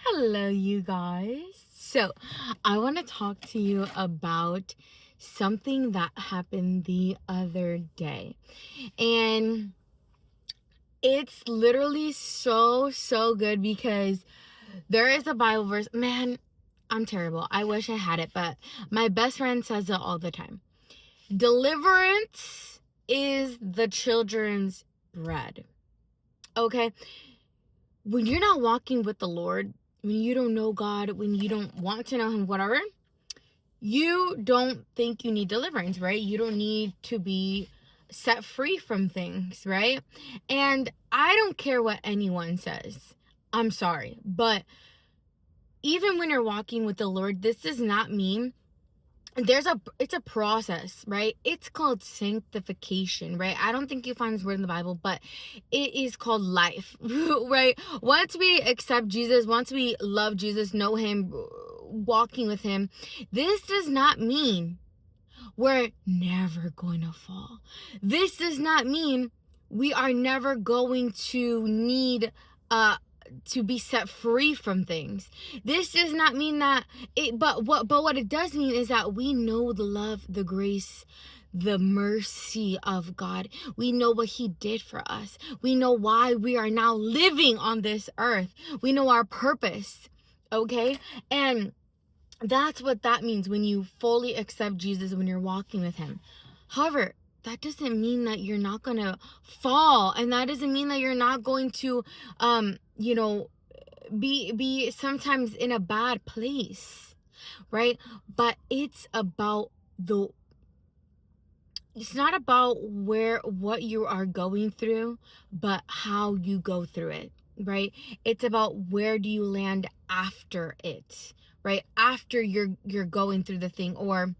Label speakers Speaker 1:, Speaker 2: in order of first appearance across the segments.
Speaker 1: Hello, you guys. So, I want to talk to you about something that happened the other day. And it's literally so good because there is a Bible verse. Man, I'm terrible. I wish I had it, but my best friend says it all the time. Deliverance is the children's bread. Okay? When you're not walking with the Lord, when you don't know God, when you don't want to know Him, whatever, you don't think you need deliverance, right? You don't need to be set free from things, right? And I don't care what anyone says. I'm sorry. But even when you're walking with the Lord, this does not mean it's a process, right? It's called sanctification, right? I don't think you find this word in the Bible, but it is called life. Right? Once we accept Jesus, once we love Jesus, know Him, walking with Him, this does not mean we're never going to fall. This does not mean we are never going to need to be set free from things. This does not mean that what it does mean is that we know the love, the grace, the mercy of God. We know what He did for us. We know why we are now living on this earth. We know our purpose. Okay? And that's what that means when you fully accept Jesus, when you're walking with Him. However, that doesn't mean that you're not going to fall. And that doesn't mean that you're not going to, be sometimes in a bad place, right? But it's not about what you are going through, but how you go through it, right? It's about where do you land after it, right? After you're going through the thing, or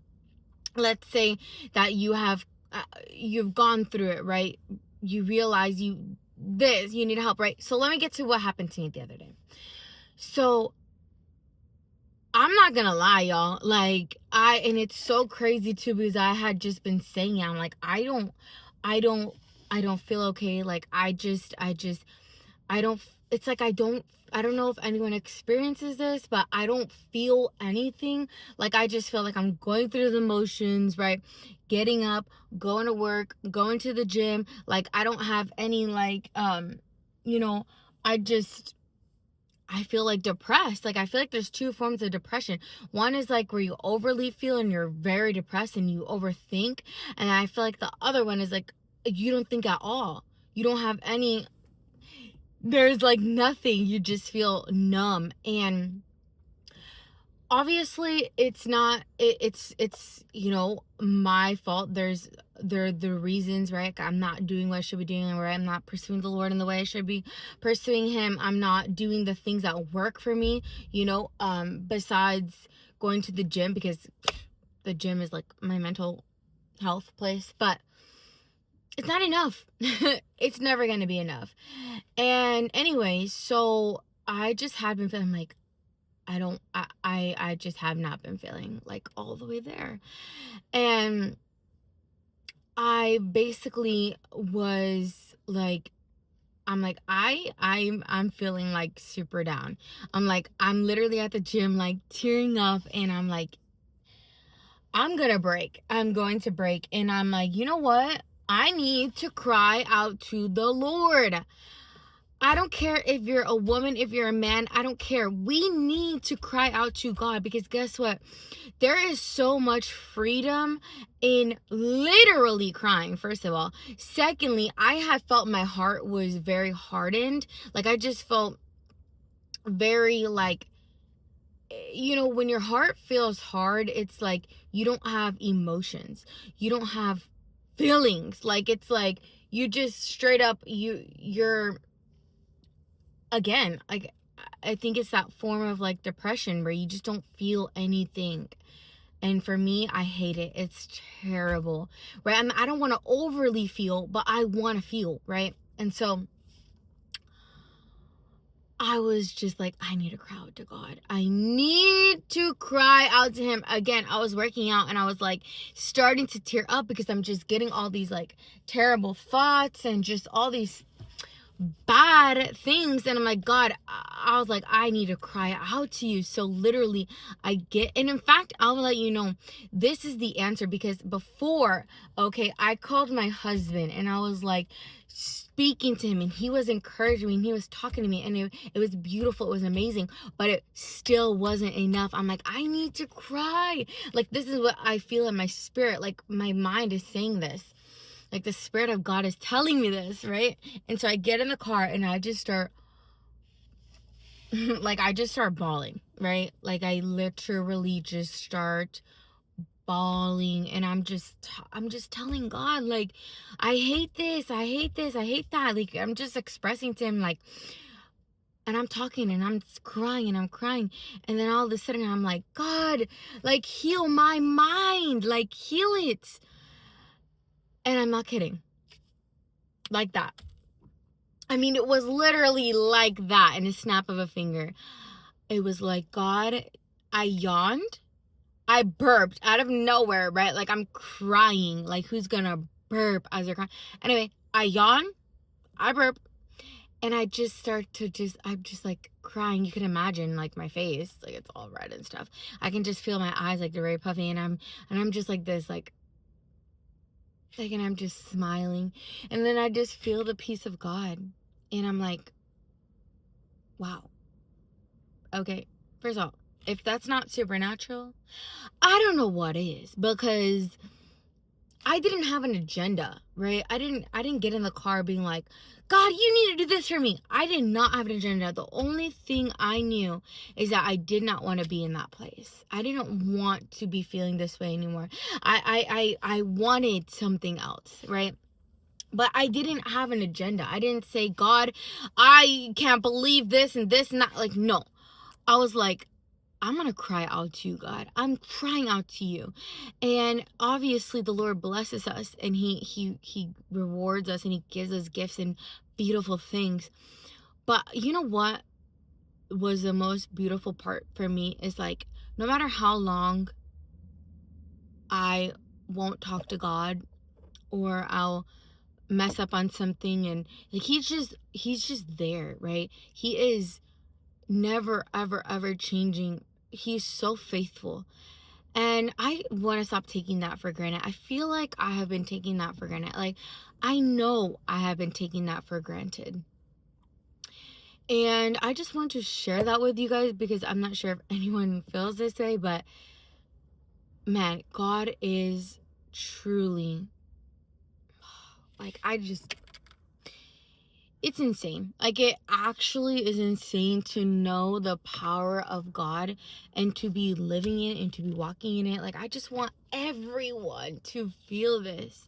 Speaker 1: let's say that you've gone through it, right? You realize you need help, right? So let me get to what happened to me the other day. So I'm not gonna lie, y'all. And it's so crazy too, because I had just been saying it. I'm like, I don't feel okay. Like, I don't, it's like, I don't know if anyone experiences this, but I don't feel anything. Like, I just feel like I'm going through the motions, right? Getting up, going to work, going to the gym. Like, I don't have any, I feel like depressed. Like, I feel like there's two forms of depression. One is like where you overly feel and you're very depressed and you overthink. And I feel like the other one is like, you don't think at all. You don't have there's like nothing. You just feel numb. And obviously it's my fault. There are the reasons, right? I'm not doing what I should be doing, right? I'm not pursuing the Lord in the way I should be pursuing Him. I'm not doing the things that work for me, besides going to the gym, because the gym is like my mental health place. But it's not enough. It's never going to be enough. And anyway, so I just had been feeling like, I just have not been feeling like all the way there. And I basically was like, I'm like, I'm feeling like super down. I'm literally at the gym, like tearing up, and I'm like, I'm going to break. And I'm like, you know what? I need to cry out to the Lord. I don't care if you're a woman, if you're a man, I don't care. We need to cry out to God, because guess what? There is so much freedom in literally crying, first of all. Secondly, I had felt my heart was very hardened. Like, I just felt very when your heart feels hard, it's like you don't have emotions. You don't have feelings. Like, it's like you just straight up, you're again, like, I think it's that form of like depression where you just don't feel anything. And for me, I hate it. It's terrible, right? I don't want to overly feel, but I want to feel, right? And so I was just like, I need to cry out to God. I need to cry out to Him. Again, I was working out and I was like starting to tear up because I'm just getting all these like terrible thoughts and just all these bad things. And I'm like, God, I was like, I need to cry out to you. So literally and in fact, I'll let you know, this is the answer, because before, okay, I called my husband and I was like speaking to him, and he was encouraging me, and he was talking to me, and it was beautiful, it was amazing, but it still wasn't enough. I'm like, I need to cry. Like, this is what I feel in my spirit. Like, my mind is saying this. Like, the Spirit of God is telling me this, right? And so I get in the car and I just start, like, I just start bawling, right? Like, I literally just start bawling, and I'm just telling God, like, I hate this, I hate this, I hate that. Like, I'm just expressing to him, like, and I'm talking and I'm crying and I'm crying. And then all of a sudden I'm like, God, like, heal my mind, like, heal it. And I'm not kidding. Like that. I mean, it was literally like that, in a snap of a finger. It was like, God, I yawned. I burped out of nowhere, right? Like, I'm crying. Like, who's gonna burp as they're crying? Anyway, I yawn. I burp. And I just I'm just like crying. You can imagine, like, my face, like, it's all red and stuff. I can just feel my eyes, like, they're very puffy. And I'm just like this, like, and I'm just smiling. And then I just feel the peace of God. And I'm like, wow. Okay, first of all, if that's not supernatural, I don't know what is, because I didn't have an agenda, right? I didn't get in the car being like, God, you need to do this for me. I did not have an agenda. The only thing I knew is that I did not want to be in that place. I didn't want to be feeling this way anymore. I wanted something else, right? But I didn't have an agenda. I didn't say, God, I can't believe this and this and that. Like, no. I was like, I'm going to cry out to you, God. I'm crying out to you. And obviously the Lord blesses us, and he rewards us, and he gives us gifts and beautiful things. But you know what was the most beautiful part for me is, like, no matter how long I won't talk to God, or I'll mess up on something, and like, he's just there, right? He is never ever changing. He's so faithful, and I want to stop taking that for granted. I feel like I have been taking that for granted. Like, I know I have been taking that for granted, and I just want to share that with you guys, because I'm not sure if anyone feels this way, but man, God is truly, like, it's insane. Like, it actually is insane to know the power of God, and to be living it, and to be walking in it. Like, I just want everyone to feel this,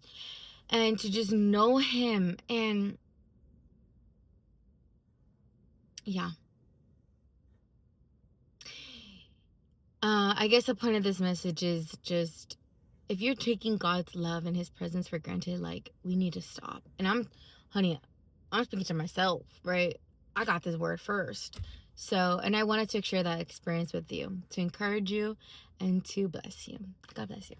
Speaker 1: and to just know him. And yeah. I guess the point of this message is just, if you're taking God's love and his presence for granted, like, we need to stop. And honey, I'm speaking to myself, right? I got this word first. So, and I wanted to share that experience with you, to encourage you and to bless you. God bless you.